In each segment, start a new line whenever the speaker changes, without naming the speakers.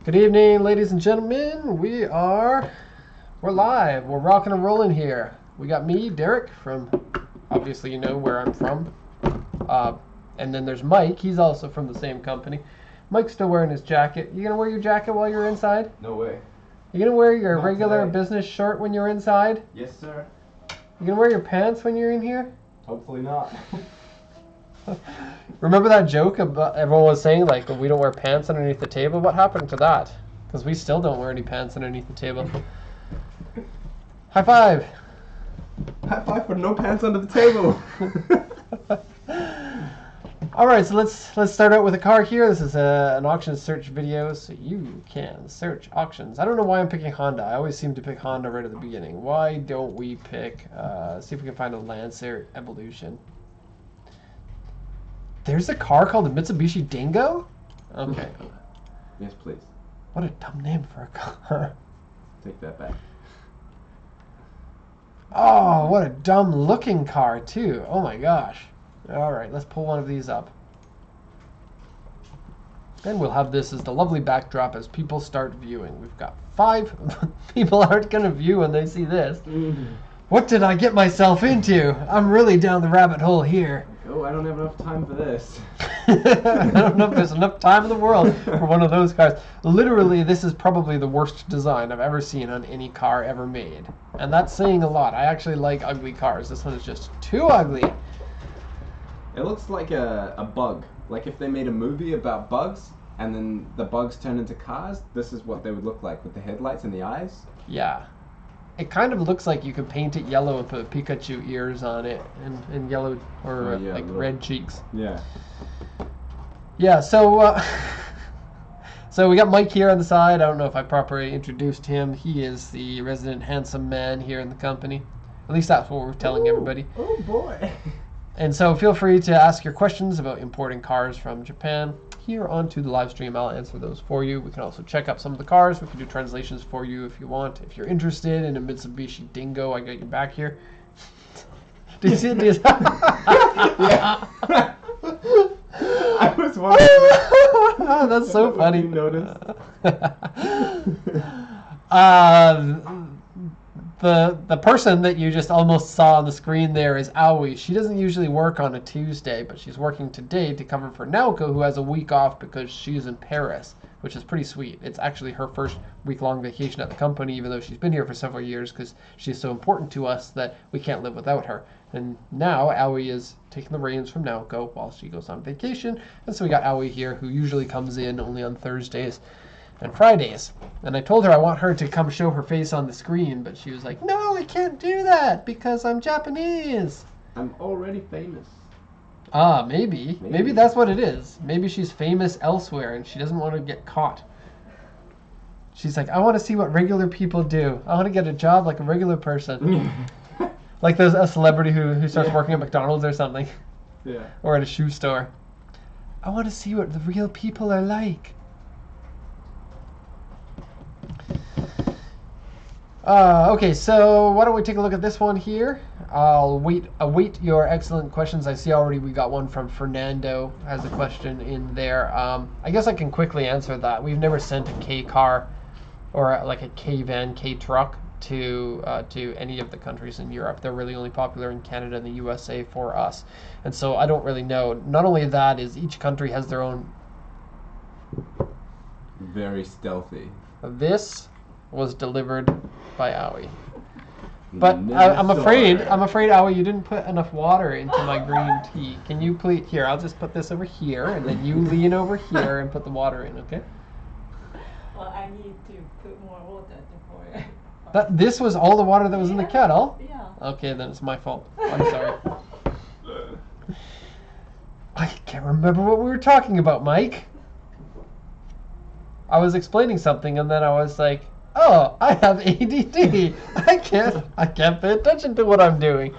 Good evening, ladies and gentlemen. We're live. We're rocking and rolling here. We got me, Derek, from, obviously you know where I'm from. And then there's Mike. He's also from the same company. Mike's still wearing his jacket. You gonna wear your jacket while you're inside?
No way.
You gonna wear your
Not
regular
today.
business shirt when you're inside?
Yes, sir.
You gonna wear your pants when you're in here?
Hopefully not.
Remember that joke about everyone was saying, like, we don't wear pants underneath the table? What happened to that? Because we still don't wear any pants underneath the table. High five!
High five for no pants under the table.
All right, so let's start out with a car here. This is an auction search video, so you can search auctions. I don't know why I'm picking Honda. I always seem to pick Honda right at the beginning. Why don't we pick, see if we can find a Lancia Evolution. There's a car called a Mitsubishi Dingo? Okay.
Yes, please.
What a dumb name for a car.
Take that back.
Oh, what a dumb looking car too. Oh my gosh. All right, let's pull one of these up. And we'll have this as the lovely backdrop as people start viewing. We've got 5 people aren't going to view when they see this. What did I get myself into? I'm really down the rabbit hole here.
Oh, I don't have enough time for this.
I don't know if there's enough time in the world for one of those cars. Literally, this is probably the worst design I've ever seen on any car ever made. And that's saying a lot. I actually like ugly cars. This one is just too ugly.
It looks like a bug. Like if they made a movie about bugs and then the bugs turn into cars, this is what they would look like with the headlights and the eyes.
Yeah. It kind of looks like you could paint it yellow and put Pikachu ears on it and yellow or like little red cheeks.
Yeah.
Yeah, so so we got Mike here on the side. I don't know if I properly introduced him. He is the resident handsome man here in the company. At least that's what we're telling everybody.
Oh boy.
And so feel free to ask your questions about importing cars from Japan here onto the live stream. I'll answer those for you. We can also check up some of the cars. We can do translations for you if you want. If you're interested in a Mitsubishi Dingo, I got your back here. Do you see this?
Yeah. I was wondering.
That's so funny.
You noticed?
The person that you just almost saw on the screen there is Aoi. She doesn't usually work on a Tuesday, but she's working today to cover for Naoko, who has a week off because she's in Paris, which is pretty sweet. It's actually her first week-long vacation at the company, even though she's been here for several years because she's so important to us that we can't live without her. And now Aoi is taking the reins from Naoko while she goes on vacation. And so we got Aoi here, who usually comes in only on Thursdays and Fridays. And I told her I want her to come show her face on the screen, but she was like, no, I can't do that because I'm Japanese.
I'm already famous.
Ah, maybe. Maybe that's what it is. Maybe she's famous elsewhere and she doesn't want to get caught. She's like, I want to see what regular people do. I want to get a job like a regular person. Like there's a celebrity who starts working at McDonald's or something.
Yeah.
Or at a shoe store. I want to see what the real people are like. Okay, so why don't we take a look at this one here? I'll await your excellent questions. I see already we got one from Fernando has a question in there. I guess I can quickly answer that. We've never sent a K car or like a K van, K truck to any of the countries in Europe. They're really only popular in Canada and the USA for us. And so I don't really know. Not only that is each country has their own.
Very stealthy.
This was delivered by Aoi. But I'm afraid, Aoi, you didn't put enough water into my green tea. Can you please, here, I'll just put this over here, and then you lean over here and put the water in, okay?
Well, I need to put more water before it.
This was all the water that was in the kettle?
Yeah.
Okay, then it's my fault. I'm sorry. I can't remember what we were talking about, Mike. I was explaining something, and then I was like, oh, I have ADD. I can't pay attention to what I'm doing.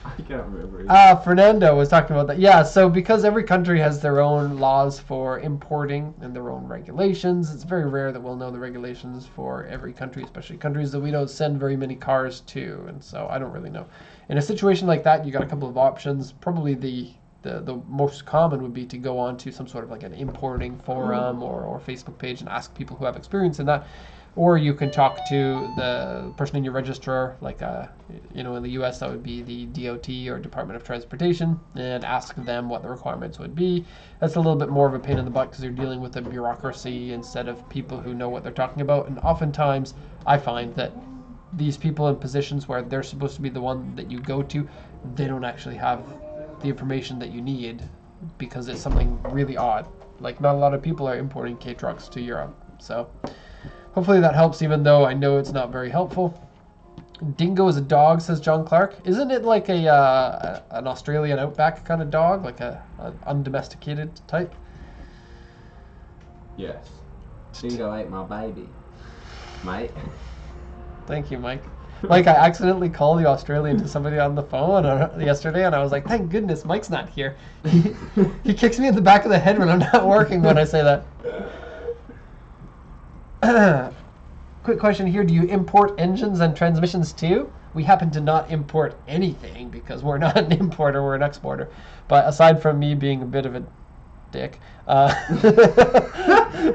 I can't remember.
Fernando was talking about that. Yeah, so because every country has their own laws for importing and their own regulations, it's very rare that we'll know the regulations for every country, especially countries that we don't send very many cars to. And so I don't really know. In a situation like that, you got a couple of options. Probably the the most common would be to go on to some sort of like an importing forum or Facebook page and ask people who have experience in that. Or you can talk to the person in your registrar, like in the U.S. that would be the DOT or Department of Transportation, and ask them what the requirements would be. That's a little bit more of a pain in the butt because you're dealing with a bureaucracy instead of people who know what they're talking about. And oftentimes, I find that these people in positions where they're supposed to be the one that you go to, they don't actually have the information that you need because it's something really odd. Like, not a lot of people are importing K-trucks to Europe, so hopefully that helps, even though I know it's not very helpful. Dingo is a dog, says John Clark. Isn't it like an Australian outback kind of dog, like an undomesticated type?
Yes. Dingo ate my baby, mate.
Thank you, Mike. Mike, I accidentally called the Australian to somebody on the phone yesterday, and I was like, thank goodness Mike's not here. He kicks me in the back of the head when I'm not working when I say that. Quick question here. Do you import engines and transmissions too? We happen to not import anything because we're not an importer, we're an exporter. But aside from me being a bit of a dick,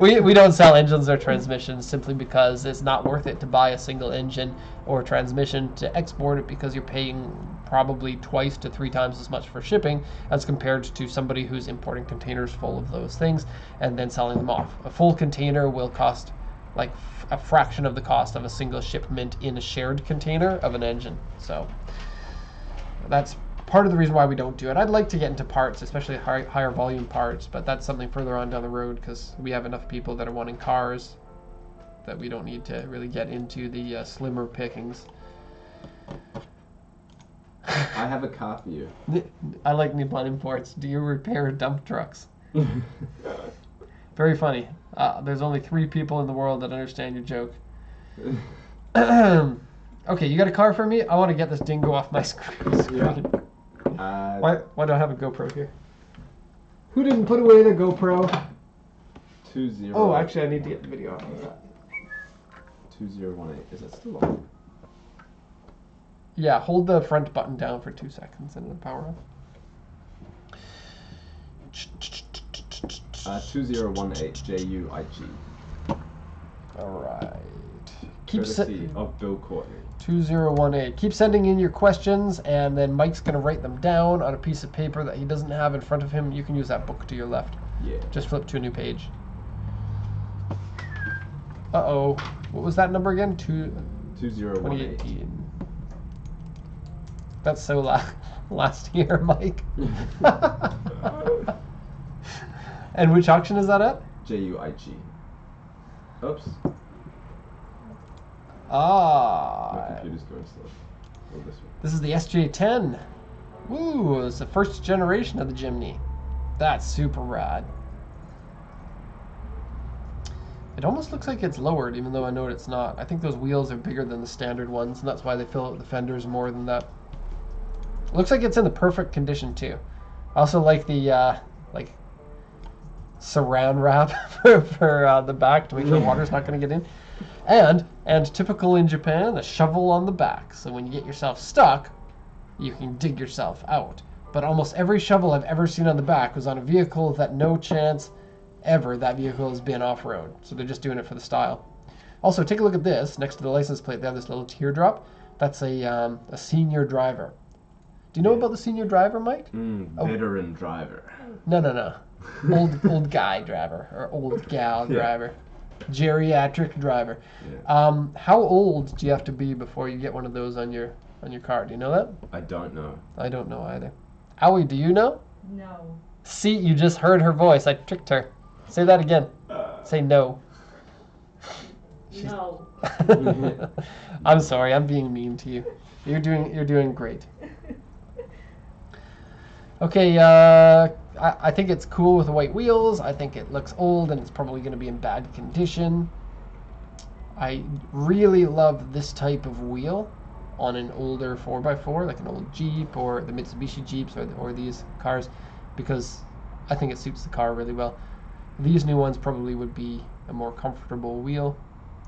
we don't sell engines or transmissions simply because it's not worth it to buy a single engine or transmission to export it, because you're paying probably 2 to 3 times as much for shipping as compared to somebody who's importing containers full of those things and then selling them off. A full container will cost like a fraction of the cost of a single shipment in a shared container of an engine. So that's part of the reason why we don't do it. I'd like to get into parts, especially higher volume parts, but that's something further on down the road because we have enough people that are wanting cars that we don't need to really get into the slimmer pickings.
I have a car for you.
I like Nippon Imports. Do you repair dump trucks? Very funny. There's only 3 people in the world that understand your joke. Okay, you got a car for me? I want to get this dingo off my screen.
Yeah.
Why do I have a GoPro here? Who didn't put away the GoPro?
20.
Oh, actually, I need to get the video off of that.
2018. Is it still on?
Yeah, hold the front button down for 2 seconds and it'll power off.
2018 JUIG.
Alright.
Courtesy of Bill Courtney.
2018. Keep sending in your questions, and then Mike's going to write them down on a piece of paper that he doesn't have in front of him. You can use that book to your left.
Yeah.
Just flip to a new page. Uh-oh. What was that number again?
2018.
That's so last year, Mike. And which auction is that at?
JUIG. Oops. My computer's going slow. Go this way.
This is the SJ10. Woo, it's the first generation of the Jimny. That's super rad. It almost looks like it's lowered, even though I know it's not. I think those wheels are bigger than the standard ones, and that's why they fill out the fenders more than that. It looks like it's in the perfect condition too. I also like the saran wrap for the back to make sure water's not going to get in. And typical in Japan, a shovel on the back. So when you get yourself stuck, you can dig yourself out. But almost every shovel I've ever seen on the back was on a vehicle that no chance ever that vehicle has been off-road. So they're just doing it for the style. Also, take a look at this. Next to the license plate, they have this little teardrop. That's a senior driver. Do you know about the senior driver, Mike?
Veteran driver.
No. Old guy driver or old gal driver. Geriatric driver.
Yeah.
How old do you have to be before you get one of those on your car? Do you know that?
I don't know.
I don't know either. Aoi, do you know?
No.
See, you just heard her voice. I tricked her. Say that again. Say no.
No.
I'm sorry. I'm being mean to you. You're doing great. Okay, I think it's cool with the white wheels. I think it looks old and it's probably going to be in bad condition. I really love this type of wheel on an older 4x4, like an old Jeep or the Mitsubishi Jeeps or these cars, because I think it suits the car really well. These new ones probably would be a more comfortable wheel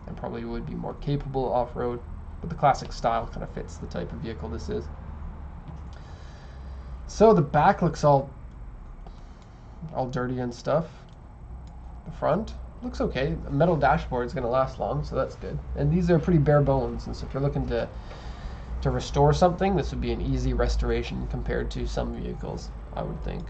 and probably would be more capable off-road, but the classic style kind of fits the type of vehicle this is. So the back looks all all dirty and stuff. The front looks okay. The metal dashboard is going to last long, so that's good. And these are pretty bare bones, and so if you're looking to restore something, this would be an easy restoration compared to some vehicles, I would think.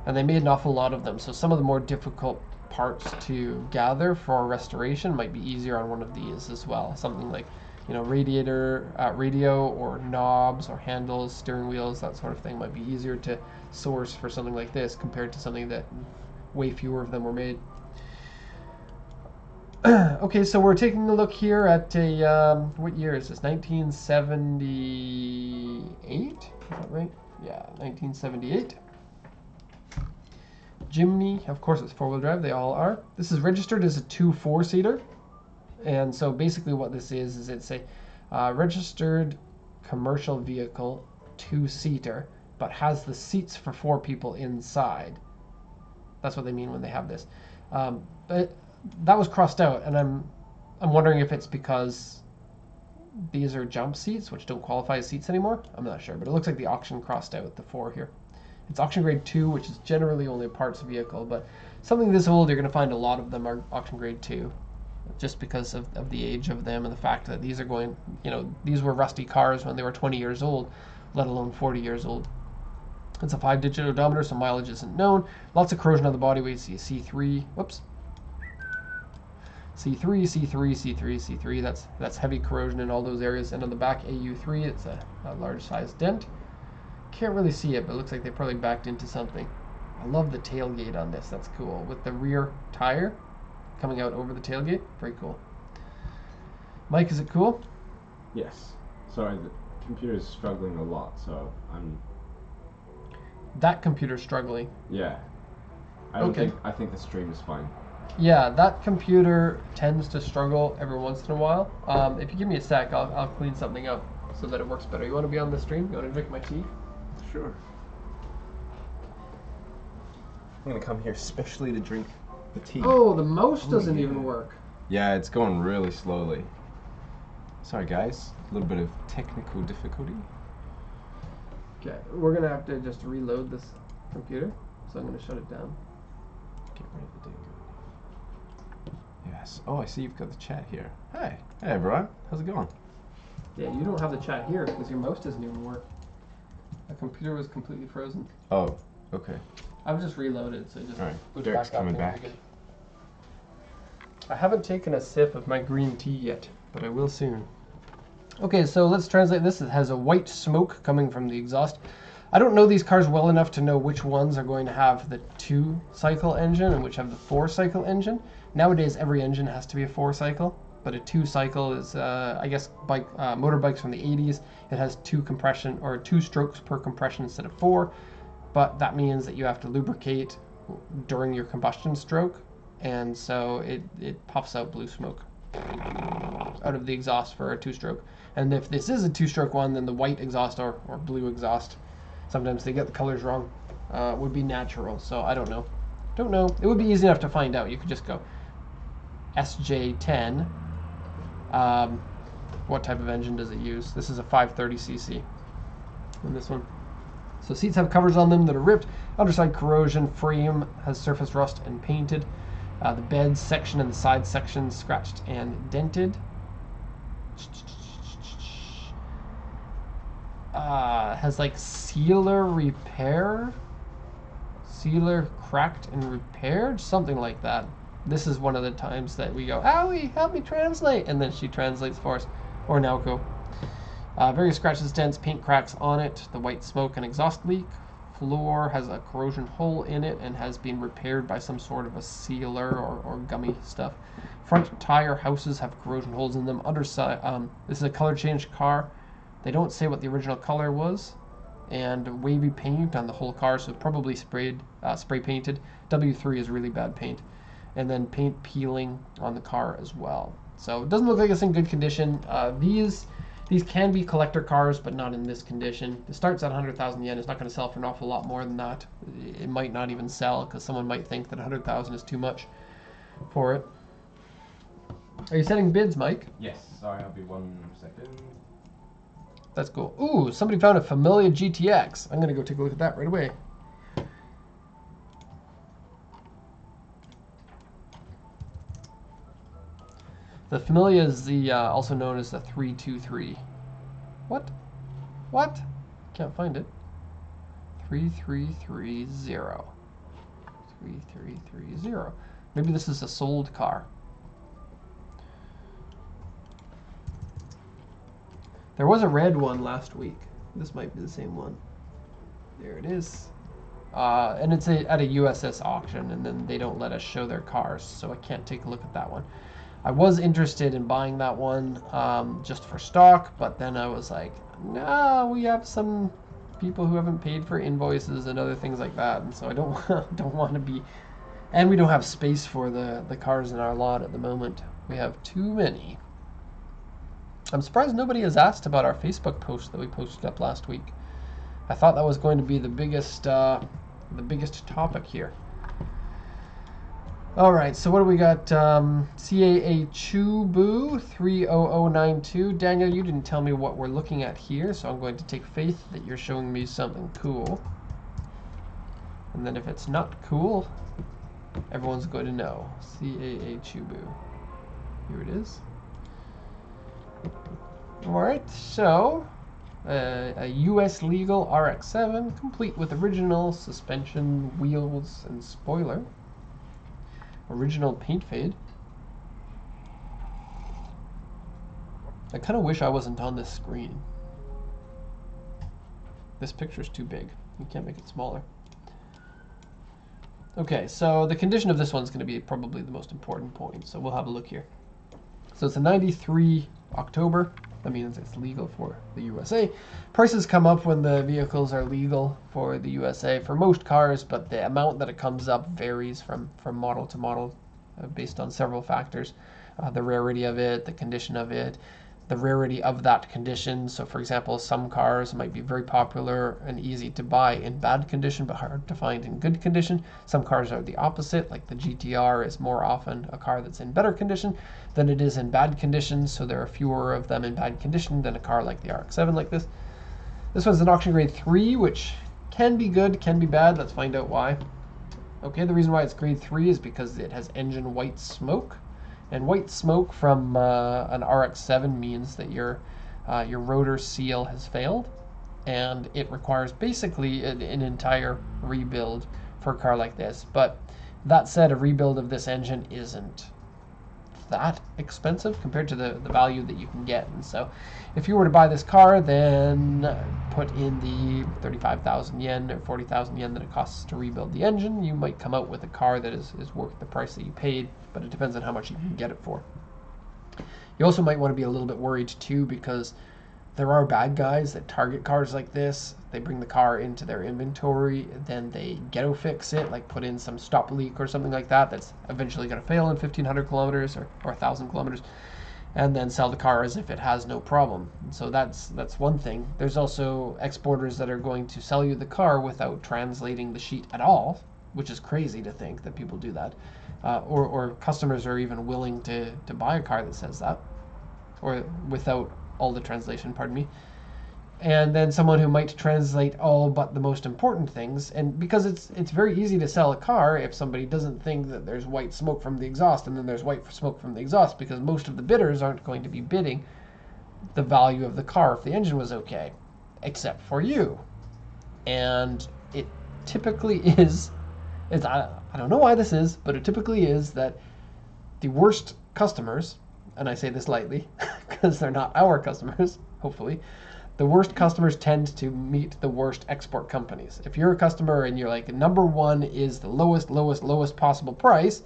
And they made an awful lot of them, so some of the more difficult parts to gather for restoration might be easier on one of these as well. Something like, you know, radio or knobs or handles, steering wheels, that sort of thing might be easier to source for something like this compared to something that way fewer of them were made. Okay, so we're taking a look here at a, what year is this? 1978? Is that right? Yeah, 1978. Jimny, of course it's four-wheel drive, they all are. This is registered as a 2 4-seater. And so basically what this is it's a registered commercial vehicle 2-seater, but has the seats for 4 people inside. That's what they mean when they have this. But that was crossed out, and I'm wondering if it's because these are jump seats, which don't qualify as seats anymore. I'm not sure, but it looks like the auction crossed out the 4 here. It's auction grade 2, which is generally only a parts vehicle, but something this old, you're going to find a lot of them are auction grade 2, just because of the age of them and the fact that these are going, you know, these were rusty cars when they were 20 years old, let alone 40 years old. It's a 5-digit odometer, so mileage isn't known. Lots of corrosion on the body. We see a C3. Whoops. C3, C3, C3, C3. That's heavy corrosion in all those areas. And on the back, AU3, it's a large size dent. Can't really see it, but it looks like they probably backed into something. I love the tailgate on this. That's cool. With the rear tire coming out over the tailgate. Very cool. Mike, is it cool?
Yes. Sorry, the computer is struggling a lot, so I'm...
That computer's struggling.
Yeah. I think the stream is fine.
Yeah, that computer tends to struggle every once in a while. If you give me a sec, I'll clean something up so that it works better. You want to be on the stream? You want to drink my tea?
Sure. I'm gonna come here especially to drink the tea.
Oh, the mouse doesn't even work.
Yeah, it's going really slowly. Sorry guys, a little bit of technical difficulty.
Okay, we're gonna have to just reload this computer, so I'm gonna shut it down.
Get rid of the ding. Yes. Oh, I see you've got the chat here. Hey. Hey everyone. How's it going?
Yeah, you don't have the chat here because your mouse doesn't even work. The computer was completely frozen.
Oh, okay.
I've just reloaded, so just
All right.
boot
Derek's
back up
coming
and we'll
back.
be good. I haven't taken a sip of my green tea yet, but I will soon. Okay, so let's translate this. It has a white smoke coming from the exhaust. I don't know these cars well enough to know which ones are going to have the 2-cycle engine and which have the 4-cycle engine. Nowadays, every engine has to be a 4-cycle, but a 2-cycle is, I guess, motorbikes from the 80s. It has 2 strokes per compression instead of 4, but that means that you have to lubricate during your combustion stroke, and so it puffs out blue smoke out of the exhaust for a 2-stroke. And if this is a 2-stroke one, then the white exhaust or blue exhaust, sometimes they get the colors wrong, would be natural. So I don't know. It would be easy enough to find out. You could just go SJ10. What type of engine does it use? This is a 530cc. And this one. So seats have covers on them that are ripped. Underside corrosion. Frame has surface rust and painted. The bed section and the side section scratched and dented. Has like sealer cracked and repaired, something like that. This is one of the times that we go, Owie, help me translate, and then she translates for us, or Naoko. Various scratches, dents, paint cracks on it, the white smoke and exhaust leak. Floor has a corrosion hole in it and has been repaired by some sort of a sealer or gummy stuff. Front tire houses have corrosion holes in them. Underside, this is a color change car. They don't say what the original color was, and wavy paint on the whole car, so probably spray painted. W3 is really bad paint, and then paint peeling on the car as well. So it doesn't look like it's in good condition. These can be collector cars, but not in this condition. It starts at 100,000 yen. It's not going to sell for an awful lot more than that. It might not even sell because someone might think that 100,000 is too much for it. Are you setting bids, Mike?
Yes. Sorry, I'll be 1 second.
That's cool. Ooh, somebody found a Familia GTX. I'm going to go take a look at that right away. The Familia is the also known as the 323. What? What? Can't find it. 3330. 3330. Maybe this is a sold car. There was a red one last week. This might be the same one. There it is. And it's at a USS auction, and then they don't let us show their cars, so I can't take a look at that one. I was interested in buying that one just for stock, but then I was like, no, we have some people who haven't paid for invoices and other things like that, and so I don't want to be, and we don't have space for the cars in our lot at the moment. We have too many. I'm surprised nobody has asked about our Facebook post that we posted up last week. I thought that was going to be the biggest topic here. All right, so what do we got? CAA Chubu 30092. Daniel, you didn't tell me what we're looking at here, so I'm going to take faith that you're showing me something cool. And then if it's not cool, everyone's going to know. CAA Chubu. Here it is. Alright, so a US legal RX-7, complete with original suspension, wheels, and spoiler. Original paint fade. I kind of wish I wasn't on this screen. This picture's too big. You can't make it smaller. Okay, so the condition of this one's going to be probably the most important point, so we'll have a look here. So it's a 93 October. That means it's legal for the USA. Prices come up when the vehicles are legal for the USA for most cars, but the amount that it comes up varies from model to model based on several factors. The rarity of it, the condition of it, the rarity of that condition. So for example, some cars might be very popular and easy to buy in bad condition, but hard to find in good condition. Some cars are the opposite, like the GTR is more often a car that's in better condition than it is in bad condition, so there are fewer of them in bad condition than a car like the RX-7 like this. This one's an auction grade 3, which can be good, can be bad. Let's find out why. Okay, the reason why it's grade 3 is because it has engine white smoke. And white smoke from an RX-7 means that your rotor seal has failed, and it requires basically an entire rebuild for a car like this. But that said, a rebuild of this engine isn't that expensive compared to the value that you can get. And so if you were to buy this car, then put in the 35,000 yen or 40,000 yen that it costs to rebuild the engine, you might come out with a car that is worth the price that you paid, but it depends on how much you can get it for. You also might want to be a little bit worried too, because there are bad guys that target cars like this. They bring the car into their inventory, then they ghetto fix it, like put in some stop leak or something like that that's eventually going to fail in 1,500 kilometers or 1,000 kilometers, and then sell the car as if it has no problem. So that's one thing. There's also exporters that are going to sell you the car without translating the sheet at all, which is crazy to think that people do that. Or customers are even willing to buy a car that says that, or without all the translation, pardon me. And then someone who might translate all but the most important things. And because it's very easy to sell a car if somebody doesn't think that there's white smoke from the exhaust and then there's white smoke from the exhaust, because most of the bidders aren't going to be bidding the value of the car if the engine was okay, except for you. And it typically is, I don't know why this is, but it typically is that the worst customers, and I say this lightly because they're not our customers, hopefully, the worst customers tend to meet the worst export companies. If you're a customer and you're like, number one is the lowest possible price,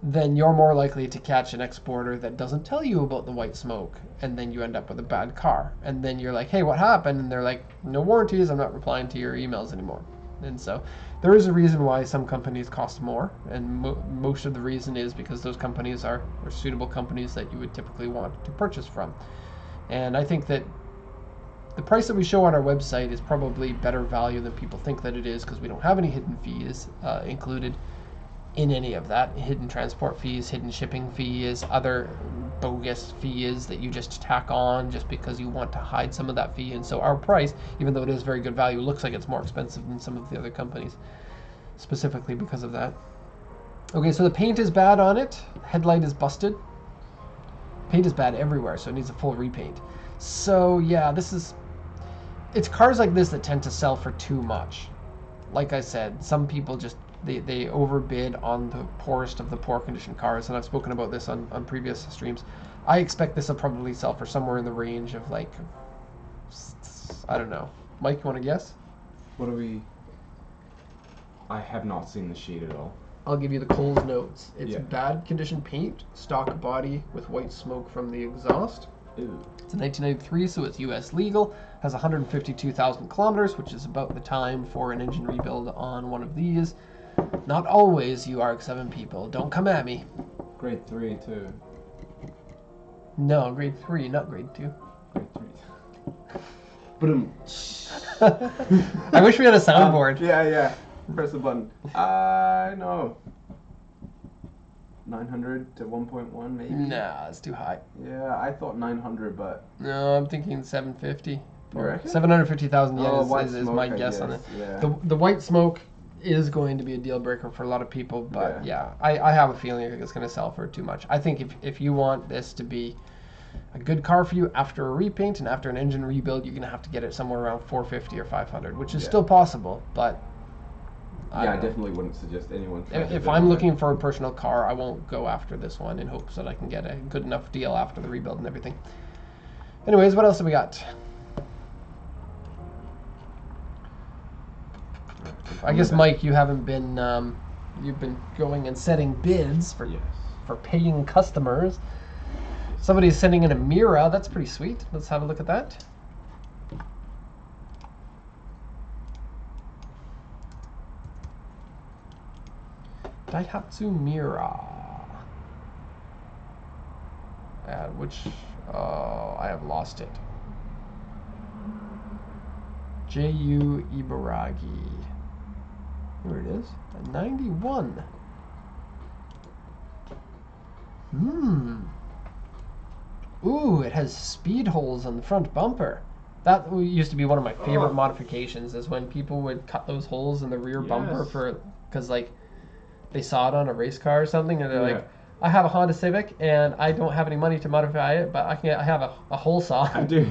then you're more likely to catch an exporter that doesn't tell you about the white smoke, and then you end up with a bad car. And then you're like, hey, what happened? And they're like, no warranties, I'm not replying to your emails anymore. And so there is a reason why some companies cost more, and most of the reason is because those companies are suitable companies that you would typically want to purchase from. And I think that the price that we show on our website is probably better value than people think that it is, because we don't have any hidden fees included in any of that. Hidden transport fees, hidden shipping fees, other bogus fees that you just tack on just because you want to hide some of that fee. And so our price, even though it is very good value, looks like it's more expensive than some of the other companies, specifically because of that. Okay, so the paint is bad on it. Headlight is busted. paint is bad everywhere, so it needs a full repaint. So yeah, it's cars like this that tend to sell for too much. Like I said, some people just they overbid on the poorest of the poor condition cars, and I've spoken about this on previous streams. I expect this will probably sell for somewhere in the range of like, I don't know. Mike, you want to guess?
What are we? I have not seen the sheet at all.
I'll give you the Coles notes. It's
Yeah.
bad condition paint, stock body with white smoke from the exhaust.
Ooh.
It's a 1993, so it's US legal. Has 152,000 kilometers, which is about the time for an engine rebuild on one of these. Not always, you RX-7 people. Don't come at me.
Grade 3 too.
No, grade 3, not grade 2.
Grade 3.
I wish we had a soundboard.
Yeah. Press the button. No. 900 to 1.1 maybe?
Nah, it's too high.
Yeah, I thought 900, but...
No, I'm thinking 750.
You
Or
reckon?
750,000 yen
white
is
smoke,
my
I
guess on it.
Yeah.
The white smoke is going to be a deal breaker for a lot of people, but yeah, I have a feeling it's going to sell for too much. I think if you want this to be a good car for you after a repaint and after an engine rebuild, you're going to have to get it somewhere around 450 or 500, which is still possible, but
I
don't know.
definitely wouldn't suggest anyone.
If I'm looking for a personal car, I won't go after this one in hopes that I can get a good enough deal after the rebuild and everything. Anyways, what else have we got? I guess, Mike, you haven't been you've been going and setting bids for paying customers. Somebody's sending in a Mira. That's pretty sweet. Let's have a look at that. Daihatsu Mira. Which I have lost it. J.U. Ibaragi. Here it is. A 91. Ooh, it has speed holes on the front bumper. That used to be one of my favorite modifications, is when people would cut those holes in the rear bumper because like they saw it on a race car or something, and they're like, I have a Honda Civic and I don't have any money to modify it, but I have a hole saw.
I do.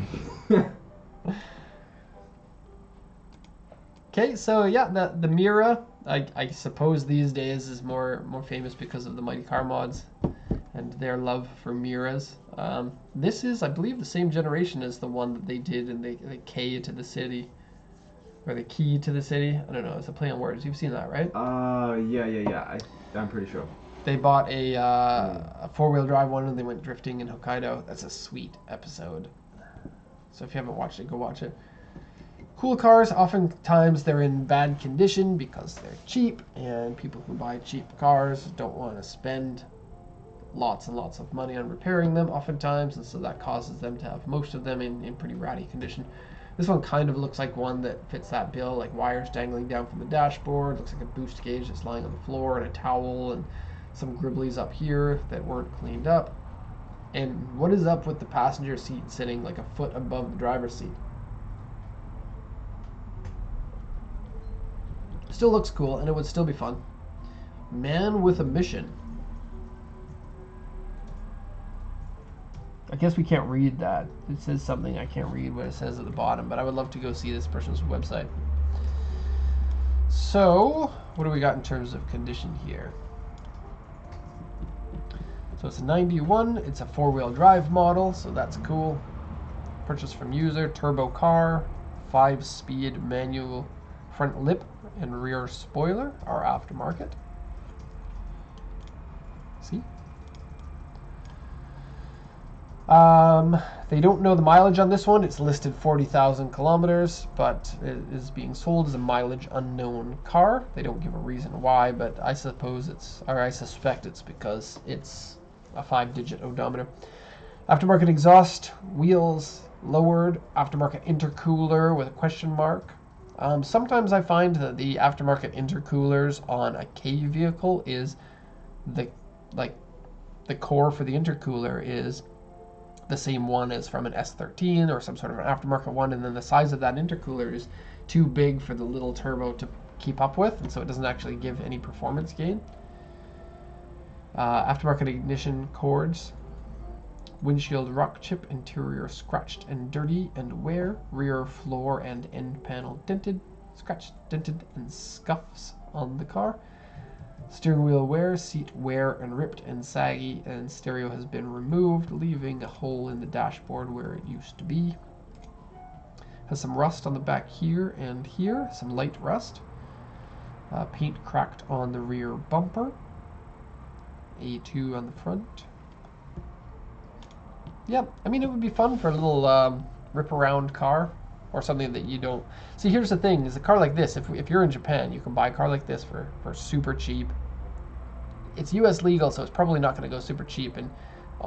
Okay, so yeah, the Mira, I suppose these days is more famous because of the Mighty Car Mods and their love for Miras. This is, I believe, the same generation as the one that they did in the K to the City, or the Key to the City. I don't know, it's a play on words. You've seen that, right?
Yeah. I'm pretty sure.
They bought a four-wheel drive one and they went drifting in Hokkaido. That's a sweet episode. So if you haven't watched it, go watch it. Cool cars, oftentimes they're in bad condition because they're cheap, and people who buy cheap cars don't want to spend lots and lots of money on repairing them oftentimes, and so that causes them to have most of them in pretty ratty condition. This one kind of looks like one that fits that bill, like wires dangling down from the dashboard, looks like a boost gauge that's lying on the floor, and a towel, and some gribblies up here that weren't cleaned up. And what is up with the passenger seat sitting like a foot above the driver's seat? Still looks cool, and it would still be fun. Man with a mission. I guess we can't read that. It says something. I can't read what it says at the bottom, but I would love to go see this person's website. So, what do we got in terms of condition here? So it's a 91. It's a four-wheel drive model, so that's cool. Purchased from user, turbo car, 5-speed manual front lip and rear spoiler are aftermarket. See? They don't know the mileage on this one. It's listed 40,000 kilometers, but it is being sold as a mileage unknown car. They don't give a reason why, but I suppose I suspect it's because it's a 5-digit odometer. Aftermarket exhaust, wheels lowered, aftermarket intercooler with a question mark. Sometimes I find that the aftermarket intercoolers on a K vehicle is the core for the intercooler is the same one as from an S13 or some sort of an aftermarket one, and then the size of that intercooler is too big for the little turbo to keep up with, and so it doesn't actually give any performance gain. Aftermarket ignition cords. Windshield rock chip, interior scratched and dirty and wear, rear floor and end panel dented, scratched, dented, and scuffs on the car. Steering wheel wear, seat wear and ripped and saggy, and stereo has been removed, leaving a hole in the dashboard where it used to be. Has some rust on the back here and here, some light rust. Paint cracked on the rear bumper. A2 on the front. Yeah, I mean, it would be fun for a little rip-around car, or something that you don't... See, here's the thing, is a car like this, if you're in Japan, you can buy a car like this for super cheap. It's US legal, so it's probably not going to go super cheap, and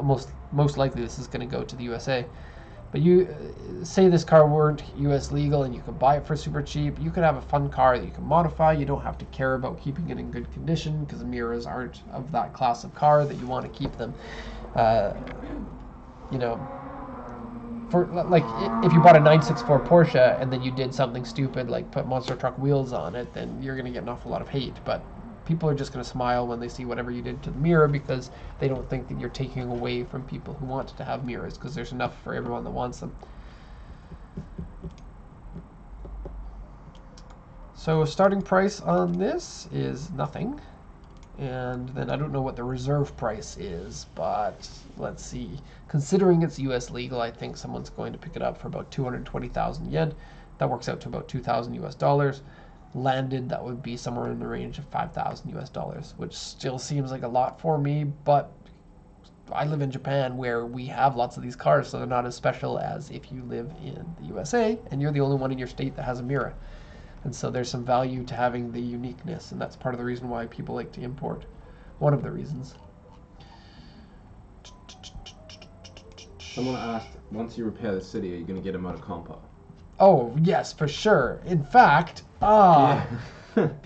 most likely this is going to go to the USA. But you say this car weren't US legal and you could buy it for super cheap, you could have a fun car that you can modify. You don't have to care about keeping it in good condition, because Miras aren't of that class of car that you want to keep them, you know, for like if you bought a 964 Porsche and then you did something stupid like put monster truck wheels on it, then you're going to get an awful lot of hate. But people are just going to smile when they see whatever you did to the Mira, because they don't think that you're taking away from people who want to have Miras, because there's enough for everyone that wants them. So starting price on this is nothing. And then I don't know what the reserve price is, but let's see. Considering it's US legal, I think someone's going to pick it up for about 220,000 yen. That works out to about 2,000 US dollars. Landed, that would be somewhere in the range of 5,000 US dollars, which still seems like a lot for me, but I live in Japan where we have lots of these cars, so they're not as special as if you live in the USA and you're the only one in your state that has a Mira. And so there's some value to having the uniqueness, and that's part of the reason why people like to import. One of the reasons.
Someone asked, once you repair the city, are you going to get a Moto Compo?
Oh, yes, for sure. In fact,
Yeah.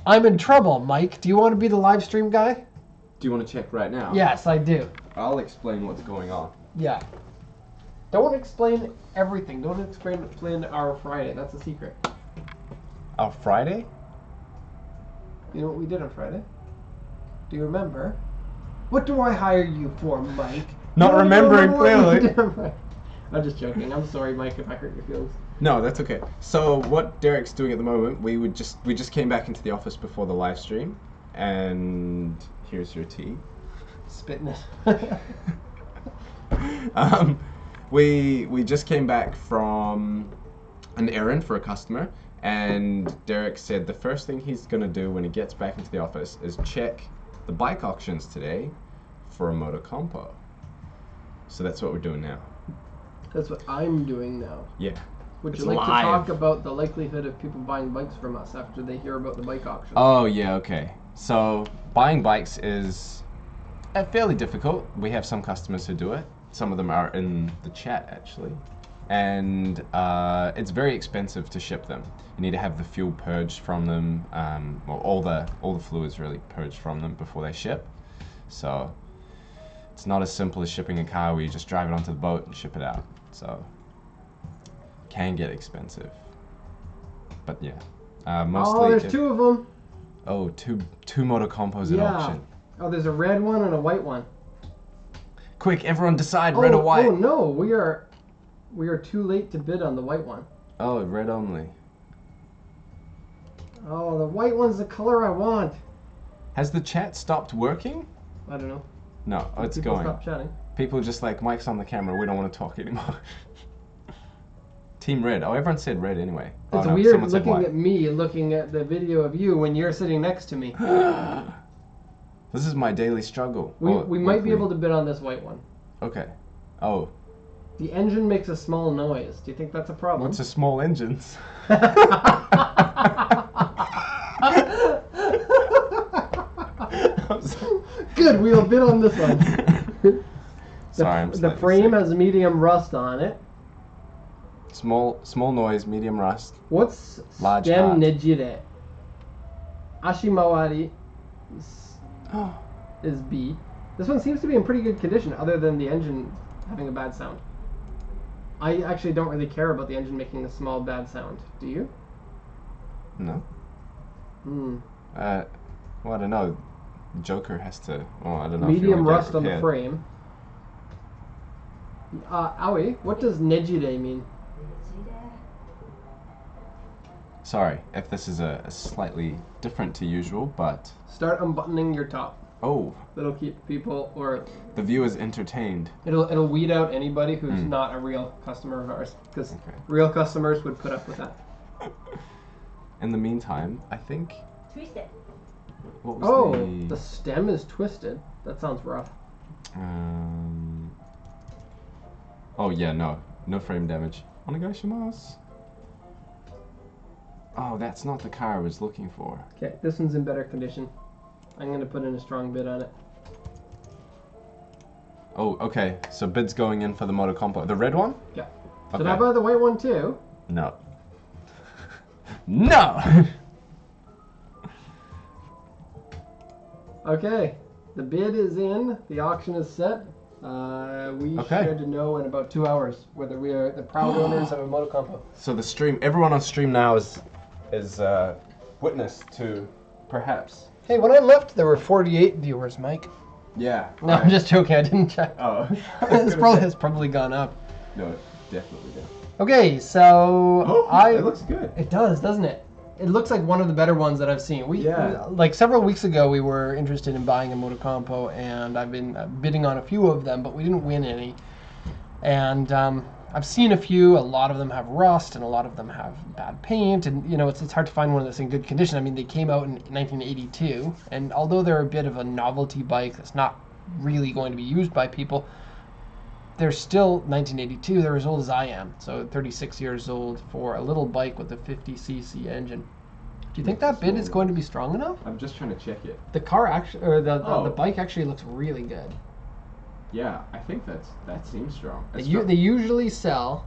I'm in trouble, Mike. Do you want to be the live stream guy?
Do you want to check right now?
Yes, I do.
I'll explain what's going on.
Yeah. Don't explain everything. Don't explain our Friday. That's a secret.
Our Friday?
You know what we did on Friday? Do you remember? What do I hire you for, Mike?
Not
You don't
remembering
remember what we
clearly.
did on Friday. I'm just joking. I'm sorry, Mike, if I hurt your feelings.
No, that's okay. So what Derek's doing at the moment, we just came back into the office before the live stream, and here's your tea.
Spitting it.
We just came back from an errand for a customer, and Derek said the first thing he's gonna do when he gets back into the office is check the bike auctions today for a Moto Compo. So that's what we're doing now.
That's what I'm doing now.
Yeah.
Would
It's
you like
live.
to talk about the likelihood of people buying bikes from us after they hear about the bike auction?
Oh yeah, okay. So buying bikes is fairly difficult. We have some customers who do it. Some of them are in the chat actually, and it's very expensive to ship them. You need to have the fuel purged from them, well, all the fluids really purged from them before they ship. So it's not as simple as shipping a car where you just drive it onto the boat and ship it out. So it can get expensive, but yeah, mostly.
Oh, there's two of them.
Oh, two Moto Compos at auction.
Oh, there's a red one and a white one.
Quick, everyone decide red or white.
Oh no, we are too late to bid on the white one.
Oh, red only.
Oh, the white one's the color I want.
Has the chat stopped working?
I don't know.
No, it's
People
going.
stop chatting.
People are just like, Mike's on the camera, we don't want to talk anymore. Team red. Oh, everyone said red anyway.
It's
oh, no,
weird
someone said
looking
white.
at me, looking at the video of you when you're sitting next to me.
This is my daily struggle.
We might be able to bid on this white one.
Okay. Oh.
The engine makes a small noise. Do you think that's a problem?
What's a small engines?
Good, we'll bid on this one.
Sorry, I'm
the
slightly
frame
sick.
has medium rust on it.
Small noise, medium rust.
What's
Large
stem
heart.
nejire? Ashimawari is B. This one seems to be in pretty good condition, other than the engine having a bad sound. I actually don't really care about the engine making a small bad sound. Do you?
No.
Hmm.
Well, I don't know. Joker has to. Oh, I don't know.
Medium
if you wanna get
rust on the
repaired.
frame. Aoi, what does Nejire mean?
Sorry if this is a slightly different to usual, but
Start unbuttoning your top.
oh,
That'll keep people, or
the viewers entertained.
it'll weed out anybody who's not a real customer of ours, because
Okay.
real customers would put up with that.
In the meantime, I think
Twist it.
what was
Oh,
the
the stem is twisted. That sounds rough.
Oh yeah, no frame damage. Onegaishimasu. Oh, that's not the car I was looking for.
Okay, this one's in better condition. I'm gonna put in a strong bid on it.
Oh, okay. So bid's going in for the Moto Compo. The red one?
Yeah. Should
Okay.
I buy the white one too?
No. No!
Okay, the bid is in. The auction is set. We
Okay.
should know in about 2 hours whether we are the proud owners of a Moto Compo.
So the stream, everyone on stream now is witness to perhaps.
Hey, when I left, there were 48 viewers, Mike.
Yeah.
No, I'm just joking. I didn't check.
Oh.
It's probably gone up.
No, it definitely did.
Okay, so
Oh, it looks good.
It does, doesn't it? It looks like one of the better ones that I've seen.
Yeah.
Like several weeks ago, we were interested in buying a Moto Compo, and I've been bidding on a few of them, but we didn't win any. And I've seen a few. A lot of them have rust, and a lot of them have bad paint, and you know it's hard to find one that's in good condition. I mean, they came out in 1982, and although they're a bit of a novelty bike that's not really going to be used by people, they're still 1982. They're as old as I am, so 36 years old for a little bike with a 50cc engine. Do you think that bid is going to be strong enough?
I'm just trying to check it.
The car actually, or the
Oh.
bike actually looks really good.
Yeah, I think that seems strong.
They usually sell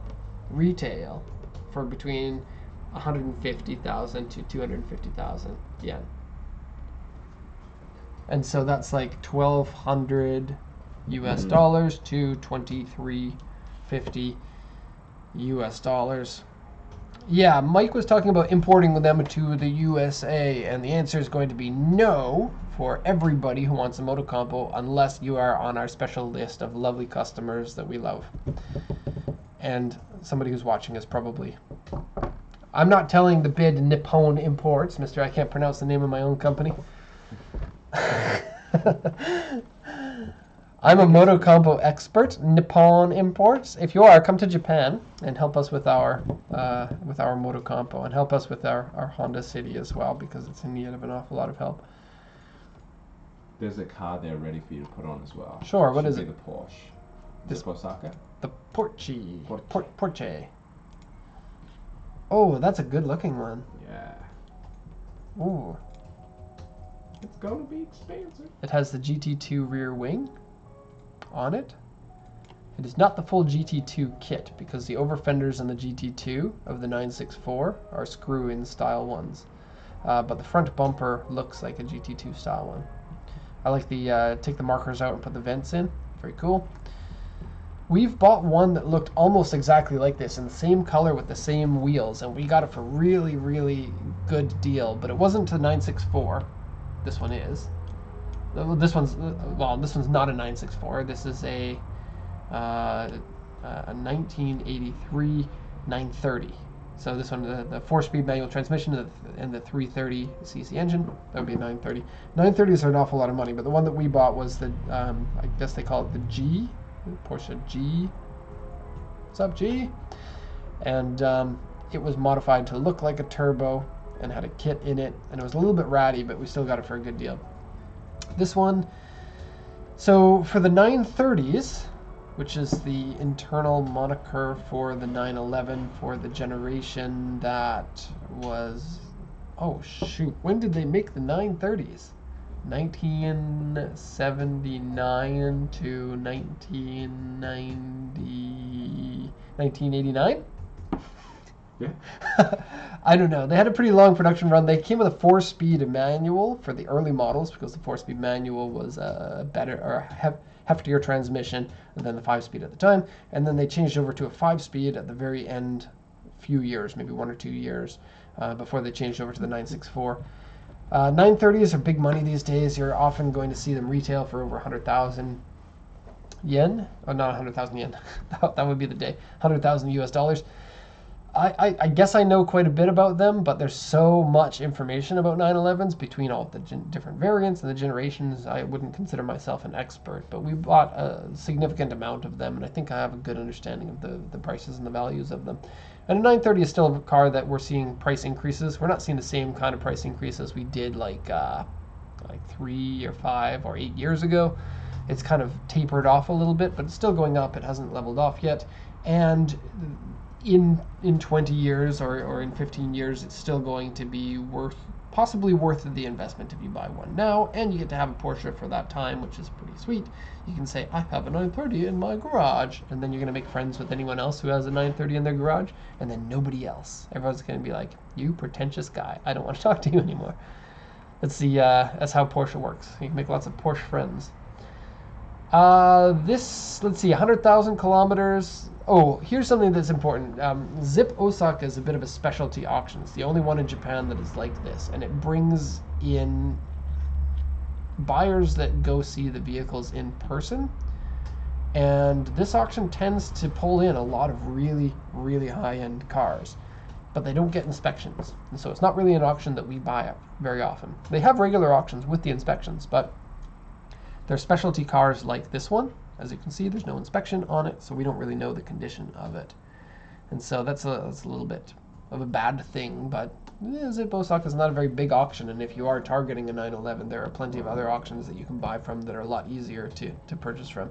retail for between 150,000 to 250,000 yen. And so that's like 1,200 US dollars to 2,350 US dollars. Yeah, Mike was talking about importing them to the USA, and the answer is going to be no for everybody who wants a Moto Compo, unless you are on our special list of lovely customers that we love. And somebody who's watching is probably... I'm not telling the bid Nippon Imports, Mr. I can't pronounce the name of my own company. I'm a Moto Compo expert, Nippon Imports. If you are, come to Japan and help us with our Moto Compo, and help us with our Honda City as well, because it's in need of an awful lot of help.
There's a car there ready for you to put on as well.
Sure, what
Should
is
be
it?
The Porsche.
This-
This Osaka.
The Porsche.
Porsche.
Porsche. Oh, that's a good looking one.
Yeah.
Ooh.
It's gonna be expensive.
It has the GT2 rear wing on it. It is not the full GT2 kit, because the over fenders in the GT2 of the 964 are screw-in style ones. But the front bumper looks like a GT2 style one. I like the take the markers out and put the vents in. Very cool. We've bought one that looked almost exactly like this, in the same color with the same wheels, and we got it for really, really good deal. But it wasn't the 964. This one is. This one's not a 964. This is a 1983 930. So this one, the 4-speed manual transmission and the 330cc engine, that would be a 930. 930s are an awful lot of money, but the one that we bought was the, I guess they call it the G, Porsche G. What's up, G? And it was modified to look like a turbo and had a kit in it, and it was a little bit ratty, but we still got it for a good deal. This one, so for the 930s, which is the internal moniker for the 911 for the generation that was, oh shoot, when did they make the 930s? 1979 to 1989?
Yeah.
I don't know. They had a pretty long production run. They came with a 4-speed manual for the early models, because the 4-speed manual was a better or heftier transmission than the 5-speed at the time. And then they changed over to a 5-speed at the very end, few years, maybe 1 or 2 years, before they changed over to the 964. 930s are big money these days. You're often going to see them retail for over 100,000. yen. Oh, not 100,000 yen. That would be the day. 100,000 US dollars. I guess I know quite a bit about them, but there's so much information about 911s between all the different variants and the generations. I wouldn't consider myself an expert, but we bought a significant amount of them, and I think I have a good understanding of the prices and the values of them. And a 930 is still a car that we're seeing price increases. We're not seeing the same kind of price increases we did like 3 or 5 or 8 years ago. It's kind of tapered off a little bit, but it's still going up. It hasn't leveled off yet. And in 20 years or in 15 years, it's still going to be possibly worth the investment if you buy one now, and you get to have a Porsche for that time, which is pretty sweet. You can say, I have a 930 in my garage, and then you're going to make friends with anyone else who has a 930 in their garage, and then nobody else. Everyone's going to be like, you pretentious guy, I don't want to talk to you anymore. That's how Porsche works. You can make lots of Porsche friends. Let's see, 100,000 kilometers. Oh, here's something that's important. Zip Osaka is a bit of a specialty auction. It's the only one in Japan that is like this, and it brings in buyers that go see the vehicles in person. And this auction tends to pull in a lot of really, really high-end cars, but they don't get inspections. And so it's not really an auction that we buy very often. They have regular auctions with the inspections, but they're specialty cars like this one. As you can see, there's no inspection on it, so we don't really know the condition of it. And so that's a little bit of a bad thing, but Zip Osaka is not a very big auction, and if you are targeting a 911, there are plenty of other auctions that you can buy from that are a lot easier to purchase from.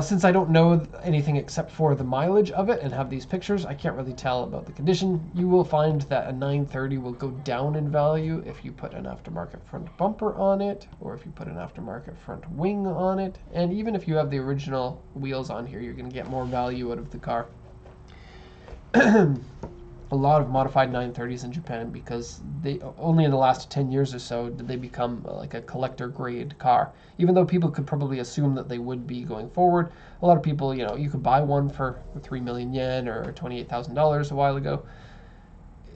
Since I don't know anything except for the mileage of it and have these pictures, I can't really tell about the condition. You will find that a 930 will go down in value if you put an aftermarket front bumper on it, or if you put an aftermarket front wing on it. And even if you have the original wheels on here, you're going to get more value out of the car. A lot of modified 930s in Japan, because they only in the last 10 years or so did they become like a collector grade car. Even though people could probably assume that they would be going forward, a lot of people, you could buy one for 3 million yen or $28,000 a while ago.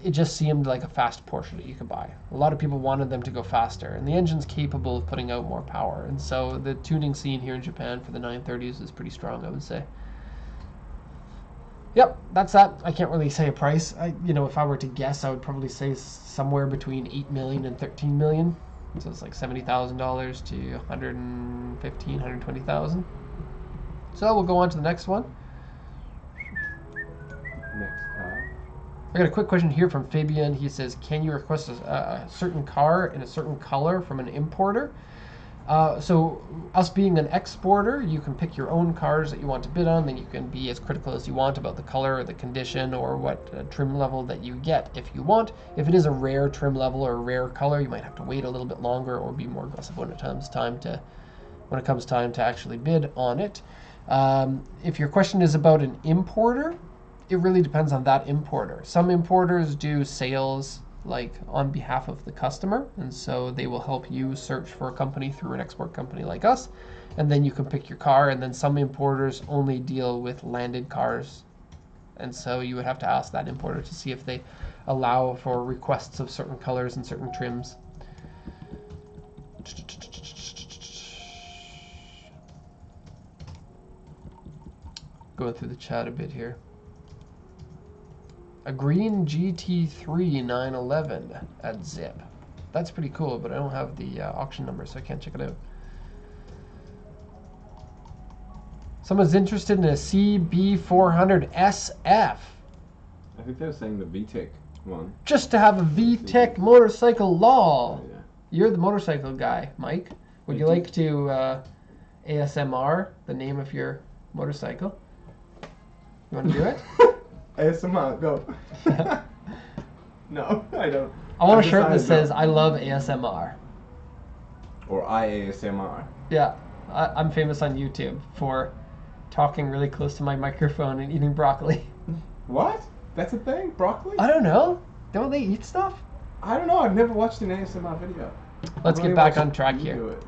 It just seemed like a fast Porsche that you could buy. A lot of people wanted them to go faster, and the engine's capable of putting out more power. And so the tuning scene here in Japan for the 930s is pretty strong, I would say. Yep, that's that. I can't really say a price. If I were to guess, I would probably say somewhere between 8 million and 13 million. So it's like $70,000 to 115, 120,000. So we'll go on to the next one.
Next car.
I got a quick question here from Fabian. He says, can you request a certain car in a certain color from an importer? So us being an exporter, you can pick your own cars that you want to bid on, then you can be as critical as you want about the color or the condition or what trim level that you get if you want. If it is a rare trim level or a rare color, you might have to wait a little bit longer or be more aggressive when it comes time to actually bid on it. If your question is about an importer, it really depends on that importer. Some importers do sales like on behalf of the customer, and so they will help you search for a company through an export company like us, and then you can pick your car. And then some importers only deal with landed cars, and so you would have to ask that importer to see if they allow for requests of certain colors and certain trims. Going through the chat a bit here. A green GT3 911 at Zip. That's pretty cool, but I don't have the auction number, so I can't check it out. Someone's interested in a CB400 SF.
I think they were saying the VTEC one.
Just to have a VTEC motorcycle, lol.
Yeah.
You're the motorcycle guy, Mike. Would you like to ASMR the name of your motorcycle? You want to do it?
ASMR, go. No, I don't.
I want a shirt that says, I love ASMR.
Or IASMR.
Yeah, I'm famous on YouTube for talking really close to my microphone and eating broccoli.
What? That's a thing? Broccoli?
I don't know. Don't they eat stuff?
I don't know. I've never watched an ASMR video.
Let's get back on track here.
Do it.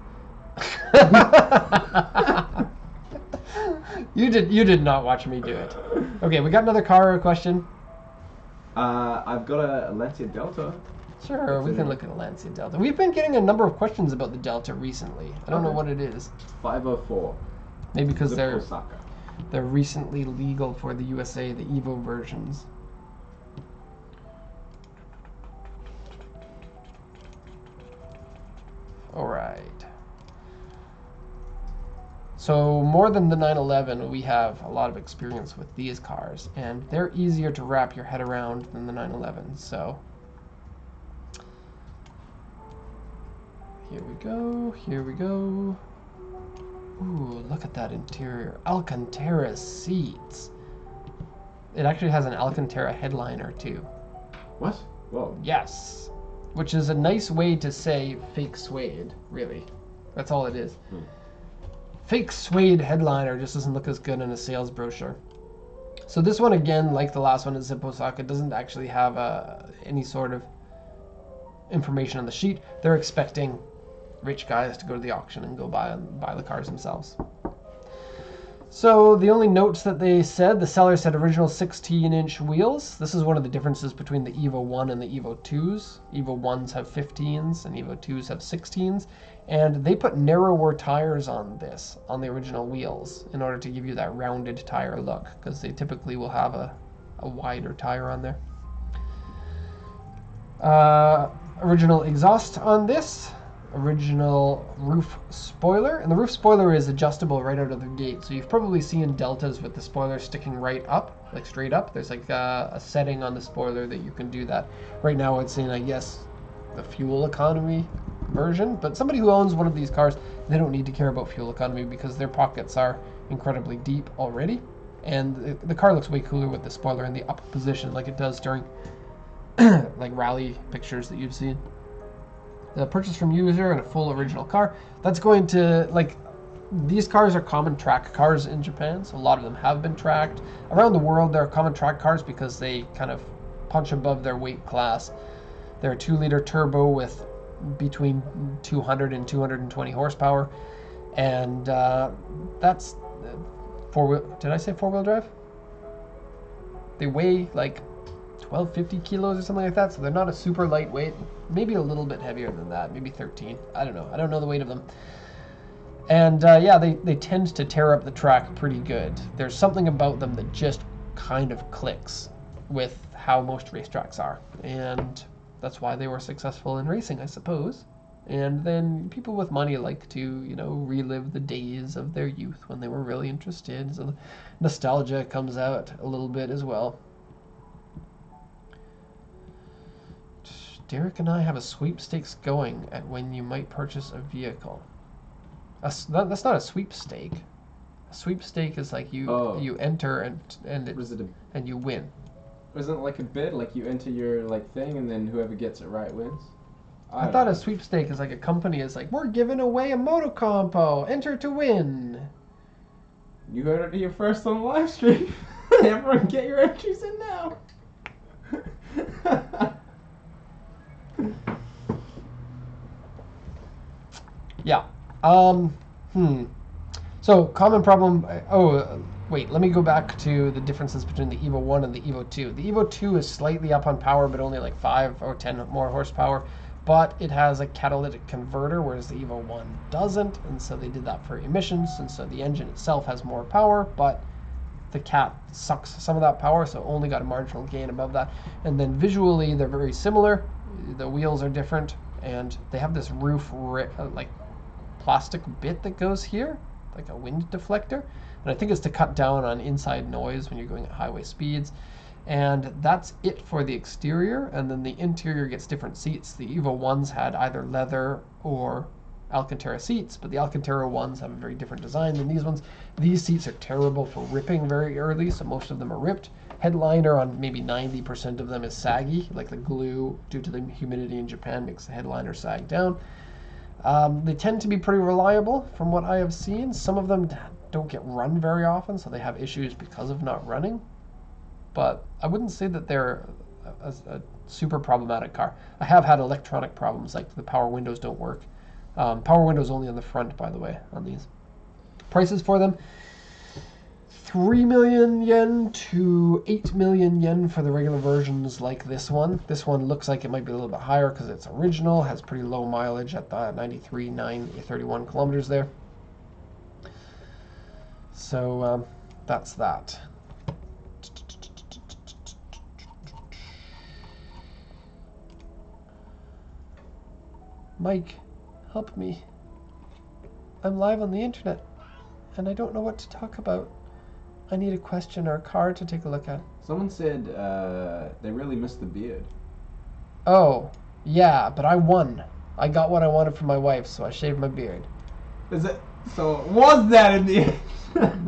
You did not watch me do it. Okay, we got another car question.
I've got a Lancia Delta.
Sure, we can look at a Lancia Delta. We've been getting a number of questions about the Delta recently. I don't know what it is.
504.
Maybe because
Zip Osaka.
they're recently legal for the USA, the Evo versions. All right. So more than the 911, we have a lot of experience with these cars, and they're easier to wrap your head around than the 911. So here we go, here we go. Ooh, look at that interior. Alcantara seats. It actually has an Alcantara headliner too.
What? Whoa.
Yes. Which is a nice way to say fake suede, really. That's all it is. Fake suede headliner just doesn't look as good in a sales brochure. So this one, again, like the last one at Zip Osaka, doesn't actually have any sort of information on the sheet. They're expecting rich guys to go to the auction and go buy the cars themselves. So the only notes that they said, the seller said original 16-inch wheels. This is one of the differences between the Evo 1 and the Evo 2s. Evo 1s have 15s and Evo 2s have 16s. And they put narrower tires on this, on the original wheels, in order to give you that rounded tire look, because they typically will have a wider tire on there. Original exhaust on this. Original roof spoiler, and the roof spoiler is adjustable right out of the gate, so you've probably seen Deltas with the spoiler sticking right up, like straight up. There's like a setting on the spoiler that you can do that. Right now it's in, I guess, the fuel economy version, but somebody who owns one of these cars, they don't need to care about fuel economy because their pockets are incredibly deep already, and the car looks way cooler with the spoiler in the up position like it does during like rally pictures that you've seen. The purchase from user and a full original car. That's going to, like, these cars are common track cars in Japan, so a lot of them have been tracked. Around the world, they're common track cars because they kind of punch above their weight class. They're a 2-liter turbo with between 200 and 220 horsepower, and that's four-wheel. Did I say four-wheel drive? They weigh like 1250 kilos or something like that, so they're not a super lightweight. Maybe a little bit heavier than that, maybe 13. I don't know. I don't know the weight of them. And yeah, they tend to tear up the track pretty good. There's something about them that just kind of clicks with how most racetracks are, and that's why they were successful in racing, I suppose. And then people with money like to, you know, relive the days of their youth when they were really interested, so nostalgia comes out a little bit as well. Derek and I have a sweepstakes going at when you might purchase a vehicle. That's not a sweepstake. A sweepstake is like you enter and you win.
Isn't it like a bid? Like you enter your like thing and then whoever gets it right wins?
I thought a sweepstake is like a company is like, we're giving away a Moto Compo. Enter to win.
You heard it here first on the live stream. Everyone get your entries in now.
Yeah. So, common problem. Wait, let me go back to the differences between the Evo 1 and the Evo 2. The Evo 2 is slightly up on power, but only like 5 or 10 more horsepower. But it has a catalytic converter, whereas the Evo 1 doesn't. And so they did that for emissions. And so the engine itself has more power, but the cat sucks some of that power, so only got a marginal gain above that. And then visually, they're very similar. The wheels are different, and they have this roof like plastic bit that goes here, like a wind deflector, and I think it's to cut down on inside noise when you're going at highway speeds. And that's it for the exterior, and then the interior gets different seats. The Evo 1s had either leather or Alcantara seats, but the Alcantara ones have a very different design than these ones. These seats are terrible for ripping very early, so most of them are ripped. Headliner on maybe 90% of them is saggy, like the glue, due to the humidity in Japan, makes the headliner sag down. They tend to be pretty reliable from what I have seen. Some of them don't get run very often, so they have issues because of not running. But I wouldn't say that they're a super problematic car. I have had electronic problems, like the power windows don't work. Power windows only on the front, by the way, on these. Prices for them, 3 million yen to 8 million yen for the regular versions like this one. This one looks like it might be a little bit higher because it's original, has pretty low mileage at the 93,931 kilometers there. So that's that. Mike, help me. I'm live on the internet, and I don't know what to talk about. I need a question or a card to take a look at.
Someone said they really missed the beard.
Oh, yeah, but I won. I got what I wanted from my wife, so I shaved my beard.
Is it? So was that in the end?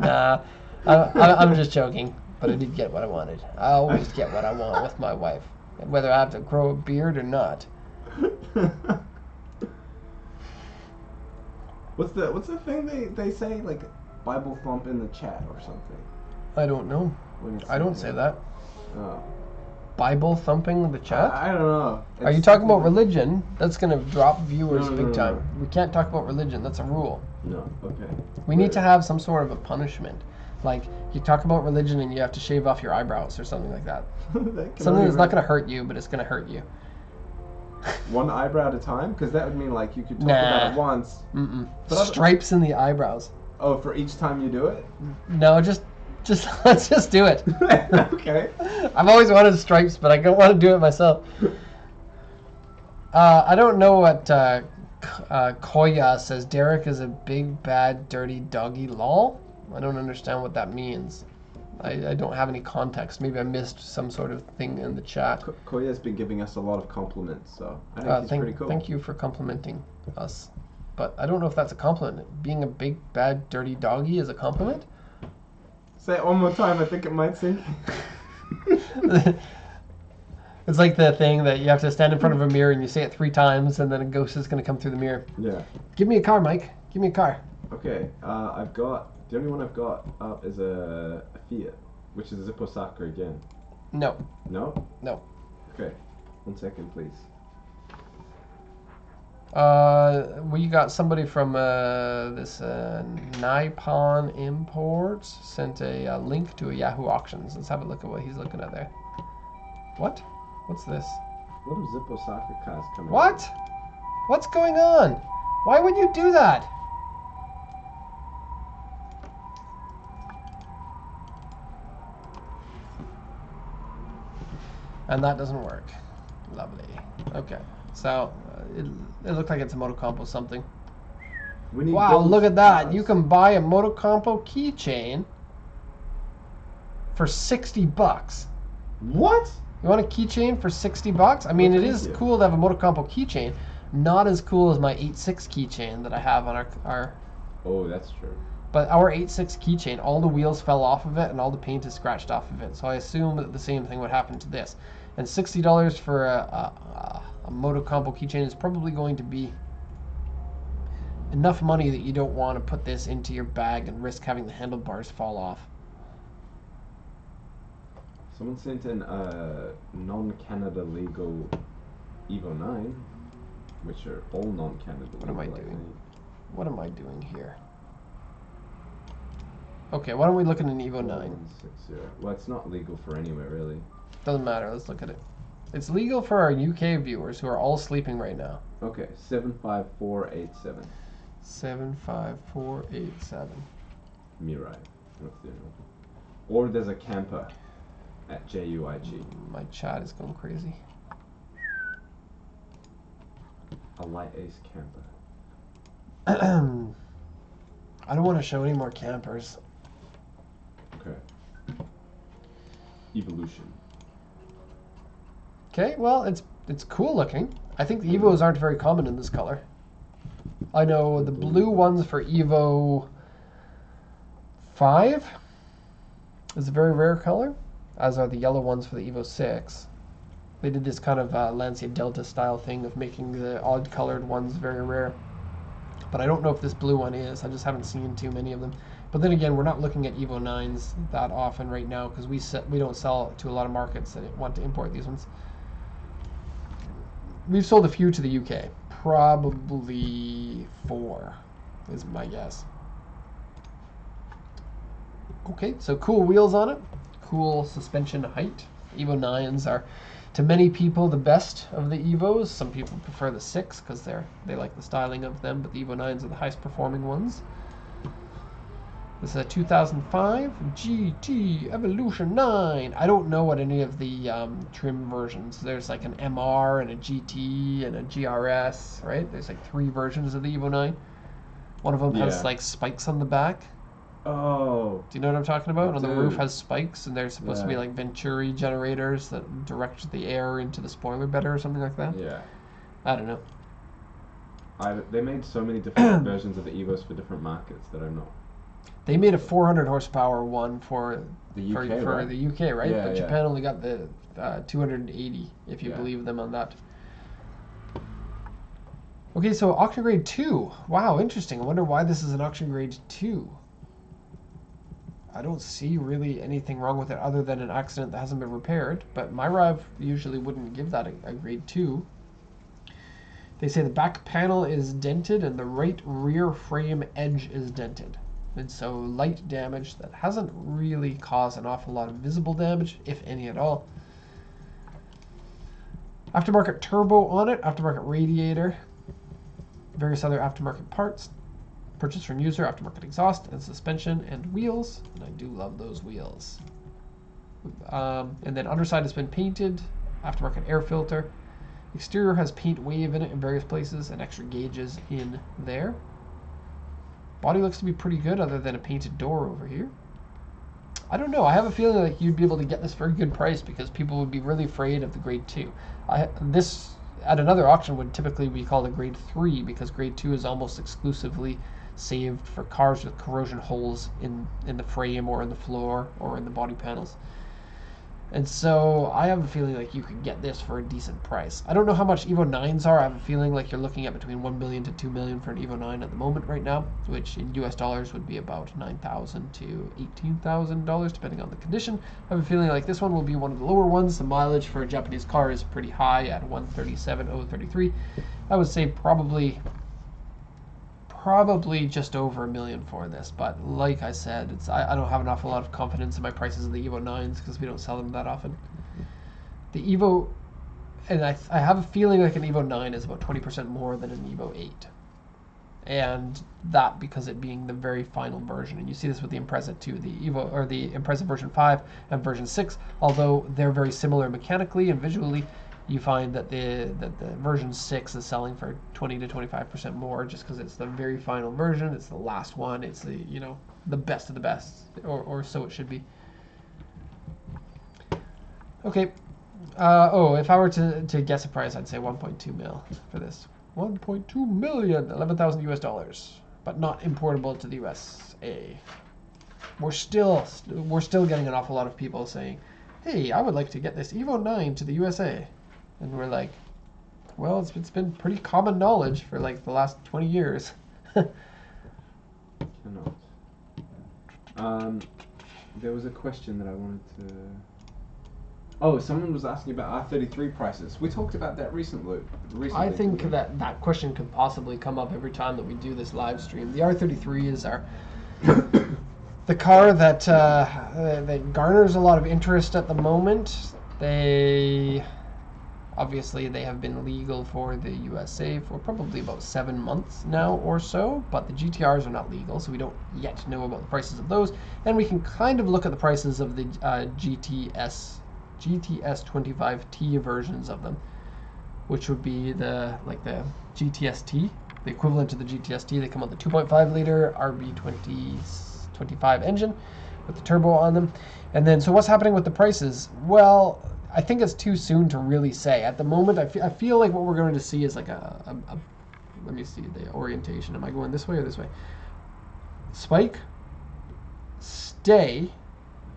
Nah, I'm just joking, but I did get what I wanted. I always get what I want with my wife, whether I have to grow a beard or not.
What's the thing they say, like Bible thump in the chat or something?
I don't know. I don't say that.
Oh.
Bible thumping the chat?
I don't know.
Are you talking about religion? That's going to drop viewers
No,
big
no.
time. We can't talk about religion. That's a rule.
No. Okay.
We need to have some sort of a punishment. Like, you talk about religion and you have to shave off your eyebrows or something like that. Something that's not going to hurt you, but it's going to hurt you.
One eyebrow at a time? Because that would mean like you could talk about it once. But
Stripes in the eyebrows.
Oh, for each time you do it?
No, just let's just do it.
Okay.
I've always wanted stripes, but I don't want to do it myself. I don't know what Koya says. Derek is a big, bad, dirty doggy lol. I don't understand what that means. I don't have any context. Maybe I missed some sort of thing in the chat.
Koya's been giving us a lot of compliments, so I think he's pretty cool.
Thank you for complimenting us. But I don't know if that's a compliment. Being a big, bad, dirty doggy is a compliment?
Say it one more time. I think it might sink.
It's like the thing that you have to stand in front of a mirror and you say it 3 times and then a ghost is going to come through the mirror.
Yeah.
Give me a car, Mike. Give me a car.
Okay. The only one I've got up is a Fiat, which is a Zippo Sakura again.
No.
No?
No.
Okay. 1 second, please.
We got somebody from this Nippon Imports sent a link to a Yahoo Auctions. Let's have a look at what he's looking at there. What? What's this?
A lot of Zippo Sakura cars coming.
What? What's going on? Why would you do that? And that doesn't work. Lovely. Okay. So, it looked like it's a Moto Compo something. Wow, look at that. You can buy a Moto Compo keychain for $60.
What?
You want a keychain for $60? I mean, it is cool to have a Moto Compo keychain. Not as cool as my 8.6 keychain that I have on our...
Oh, that's true.
But our 8.6 keychain, all the wheels fell off of it and all the paint is scratched off of it. So I assume that the same thing would happen to this. And $60 for a Moto Compo keychain is probably going to be enough money that you don't want to put this into your bag and risk having the handlebars fall off.
Someone sent in a non-Canada legal Evo 9, which are all non-Canada legal.
What am I doing? What am I doing here? Okay, why don't we look at an Evo 9?
160. Well, it's not legal for anywhere, really.
Doesn't matter, let's look at it. It's legal for our UK viewers who are all sleeping right now.
Okay, 75487.
75487.
Mirai. That's the one. Or there's a camper at JUIG.
My chat is going crazy.
A light ace camper.
I don't want to show any more campers.
Okay. Evolution.
Okay, well, it's cool looking. I think the Evos aren't very common in this color. I know the blue ones for Evo 5 is a very rare color, as are the yellow ones for the Evo 6. They did this kind of Lancia Delta style thing of making the odd colored ones very rare. But I don't know if this blue one is. I just haven't seen too many of them. But then again, we're not looking at Evo 9s that often right now because we don't sell to a lot of markets that want to import these ones. We've sold a few to the UK. Probably 4 is my guess. Okay, so cool wheels on it, cool suspension height. Evo 9s are, to many people, the best of the Evos. Some people prefer the 6 because they like the styling of them, but the Evo 9s are the highest performing ones. This is a 2005 GT Evolution 9. I don't know what any of the trim versions. There's like an MR and a GT and a GRS, right? There's like 3 versions of the Evo 9. One of them has like spikes on the back.
Oh.
Do you know what I'm talking about?
I
On the
do.
roof has spikes, and they're supposed to be
Yeah.
like Venturi generators that direct the air into the spoiler better or something like that.
Yeah.
I don't know.
They made so many different versions of the Evos for different markets that I'm not.
They made a 400 horsepower one for
The UK,
for
right?
the UK, right?
Yeah,
But
yeah.
Japan only got the 280, if you
Yeah.
believe them on that. Okay, so auction grade 2. Wow, interesting. I wonder why this is an auction grade 2. I don't see really anything wrong with it other than an accident that hasn't been repaired, but my Rev usually wouldn't give that a grade 2. They say the back panel is dented and the right rear frame edge is dented. And so light damage that hasn't really caused an awful lot of visible damage, if any at all. Aftermarket turbo on it, aftermarket radiator, various other aftermarket parts. Purchased from user, aftermarket exhaust and suspension and wheels. And I do love those wheels. And then underside has been painted, aftermarket air filter. Exterior has paint wave in it in various places and extra gauges in there. Body looks to be pretty good other than a painted door over here. I don't know. I have a feeling like you'd be able to get this for a good price because people would be really afraid of the grade 2. This at another auction would typically be called a grade 3 because grade 2 is almost exclusively saved for cars with corrosion holes in the frame or in the floor or in the body panels. And so I have a feeling like you could get this for a decent price. I don't know how much Evo 9s are. I have a feeling like you're looking at between $1 million to $2 million for an Evo 9 at the moment right now, which in US dollars would be about $9,000 to $18,000 depending on the condition. I have a feeling like this one will be one of the lower ones. The mileage for a Japanese car is pretty high at 137,033. I would say probably just over $1 million for this, but like I said, I don't have an awful lot of confidence in my prices of the Evo 9s because we don't sell them that often. The Evo, and I have a feeling like an Evo 9 is about 20% more than an Evo 8. And that because it being the very final version. And you see this with the Impreza too, the Evo or the Impreza version 5 and version 6, although they're very similar mechanically and visually, you find that the version 6 is selling for 20 to 25% more just because it's the very final version, it's the last one, it's the, you know, the best of the best, or so it should be. Okay. If I were to guess a price, I'd say 1.2 mil for this. 1.2 million, 11,000 US dollars, but not importable to the USA. We're still getting an awful lot of people saying, "Hey, I would like to get this Evo 9 to the USA." And we're like, well, it's been pretty common knowledge for like the last 20 years.
There was a question that I wanted to... Oh, someone was asking about R33 prices. We talked about that recently.
I think that question could possibly come up every time that we do this live stream. The R33 is the car that garners a lot of interest at the moment. Obviously, they have been legal for the USA for probably about 7 months now or so, but the GTRs are not legal, so we don't yet know about the prices of those. And we can kind of look at the prices of the GTS 25T versions of them, which would be the GTS-T, the equivalent to the GTS-T. They come with the 2.5 liter RB2025 engine with the turbo on them. And then, so what's happening with the prices? Well, I think it's too soon to really say. At the moment, I feel like what we're going to see is like let me see the orientation. Am I going this way or this way? Spike, stay,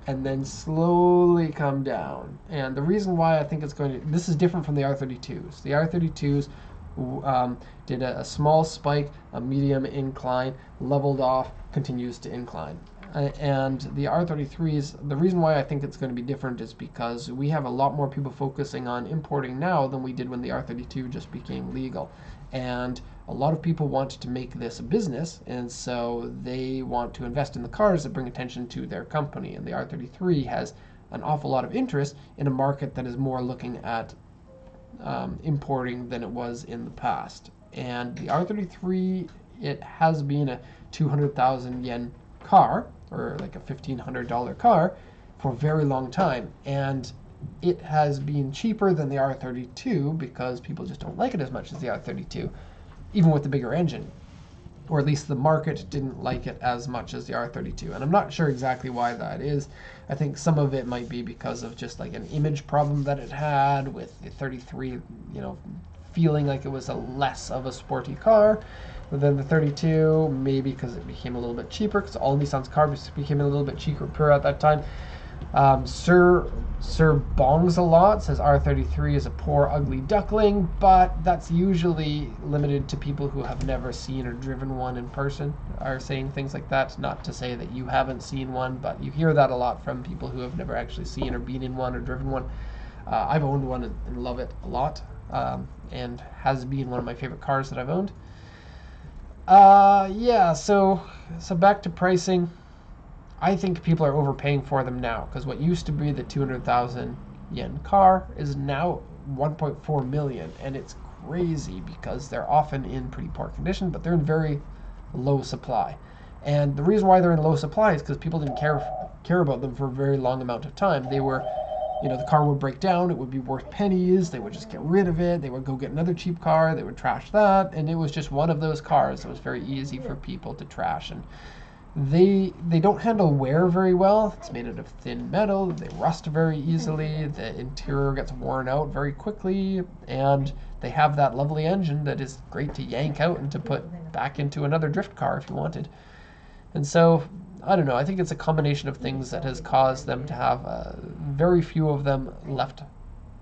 and then slowly come down. And the reason why I think it's going to... This is different from the R32s. The R32s did a small spike, a medium incline, leveled off, continues to incline. And the R33s, the reason why I think it's going to be different is because we have a lot more people focusing on importing now than we did when the R32 just became legal. And a lot of people want to make this a business, and so they want to invest in the cars that bring attention to their company. And the R33 has an awful lot of interest in a market that is more looking at importing than it was in the past. And the R33, it has been a 200,000 yen car, or like a $1,500 car, for a very long time. And it has been cheaper than the R32 because people just don't like it as much as the R32, even with the bigger engine. Or at least the market didn't like it as much as the R32. And I'm not sure exactly why that is. I think some of it might be because of just like an image problem that it had with the 33, feeling like it was a less of a sporty car than the 32, maybe because it became a little bit cheaper, because all Nissan's cars became a little bit cheaper at that time. Sir Bongs a lot says R33 is a poor, ugly duckling, but that's usually limited to people who have never seen or driven one in person, are saying things like that. Not to say that you haven't seen one, but you hear that a lot from people who have never actually seen or been in one or driven one. I've owned one and love it a lot, and has been one of my favorite cars that I've owned. Yeah, so back to pricing. I think people are overpaying for them now, because what used to be the 200,000 yen car is now 1.4 million, and it's crazy because they're often in pretty poor condition, but they're in very low supply. And the reason why they're in low supply is because people didn't care about them for a very long amount of time. They were, the car would break down, it would be worth pennies, they would just get rid of it, they would go get another cheap car, they would trash that, and it was just one of those cars that was very easy for people to trash. And they don't handle wear very well. It's made out of thin metal. They rust very easily. The interior gets worn out very quickly, and they have that lovely engine that is great to yank out and to put back into another drift car if you wanted. And so, I don't know. I think it's a combination of things that has caused them to have very few of them left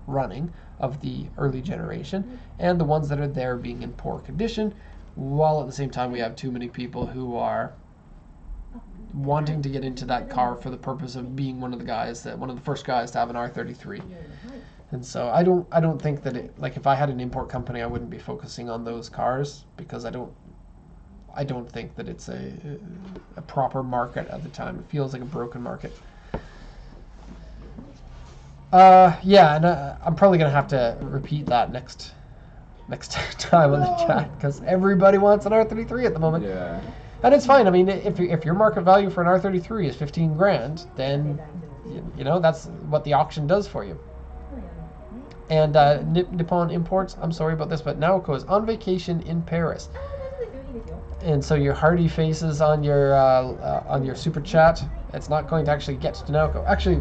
running of the early generation, and the ones that are there being in poor condition, while at the same time we have too many people who are wanting to get into that car for the purpose of being one of the first guys to have an R33. And so I don't think that if I had an import company, I wouldn't be focusing on those cars, because I don't think that it's a proper market at the time. It feels like a broken market. Yeah, and I'm probably gonna have to repeat that next time on the chat, because everybody wants an R33 at the moment.
Yeah.
And it's fine. I mean, if your market value for an R33 is 15 grand, then that's what the auction does for you. And Nippon Imports, I'm sorry about this, but Naoko is on vacation in Paris. And so your hearty faces on your super chat, it's not going to actually get to Naoko. Actually,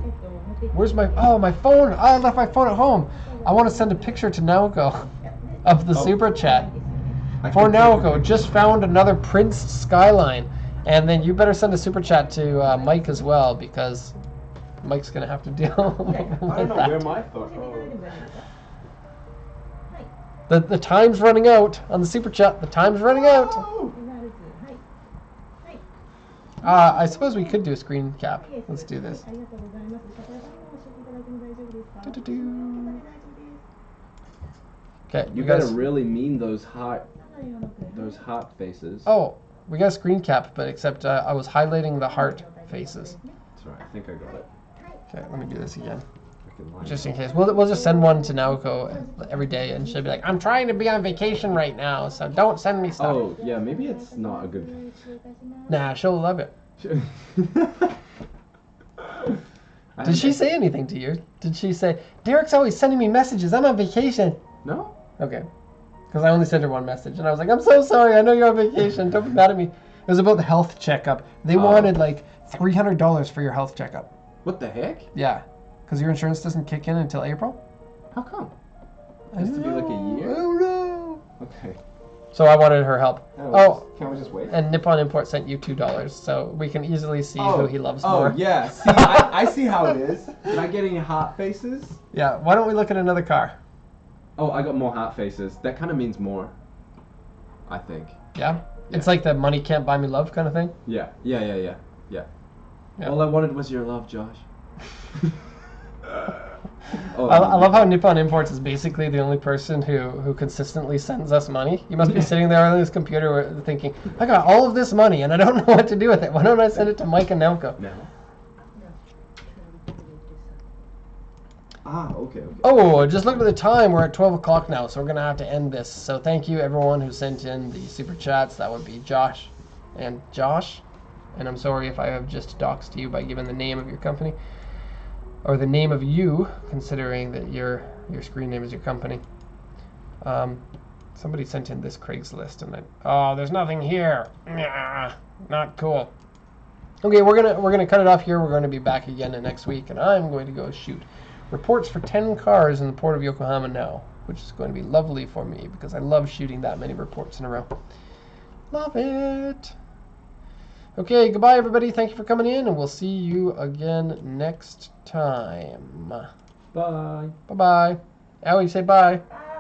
where's my phone? I left my phone at home. I want to send a picture to Naoko of the super chat. For Naoko, just found another Prince Skyline. And then you better send a super chat to Mike as well, because Mike's going to have to deal with that.
I don't know where my phone.
The time's running out on the super chat. The time's running out. I suppose we could do a screen cap. Let's do this. Okay,
You better really mean those heart faces.
Oh, we got a screen cap, but except I was highlighting the heart faces.
That's right. I think I got it.
Okay, let me do this again, just in case. We'll just send one to Naoko every day, and she'll be like, "I'm trying to be on vacation right now, so don't send me stuff."
Oh yeah, maybe it's not a good thing.
Nah, she'll love it. Did she say anything to you? Did she say, "Derek's always sending me messages, I'm on vacation"?
No.
Okay. Because I only sent her one message, and I was like, "I'm so sorry, I know you're on vacation, don't be mad at me." It was about the health checkup. They wanted like $300 for your health checkup.
What the heck?
Yeah. Because your insurance doesn't kick in until April?
How come? It has to be like a year?
Oh no.
Okay.
So I wanted her help.
Can't we just wait?
And Nippon Import sent you $2, so we can easily see who he loves more.
Oh, yeah. See, I see how it is. Am I getting hot faces?
Yeah, why don't we look at another car?
Oh, I got more hot faces. That kind of means more, I think.
Yeah? It's like the money can't buy me love kind of thing?
Yeah.
Yeah.
All I wanted was your love, Josh.
Oh,
I love how Nippon Imports is basically the only person who consistently sends us money. You must be sitting there on his computer thinking, I got all of this money and I don't know what to do with it. Why don't I send it to Mike and Nelko?
Now. Ah, okay.
Oh, just look at the time. We're at 12 o'clock now, so we're going to have to end this. So thank you, everyone who sent in the super chats. That would be Josh and Josh. And I'm sorry if I have just doxed you by giving the name of your company. Or the name of you, considering that your screen name is your company. Somebody sent in this Craigslist, and oh, there's nothing here. Nah, not cool. Okay, we're gonna cut it off here. We're going to be back again next week, and I'm going to go shoot reports for 10 cars in the port of Yokohama now, which is going to be lovely for me because I love shooting that many reports in a row. Love it. Okay, goodbye, everybody. Thank you for coming in, and we'll see you again next time.
Bye.
Bye-bye. Allie, say bye.
Bye.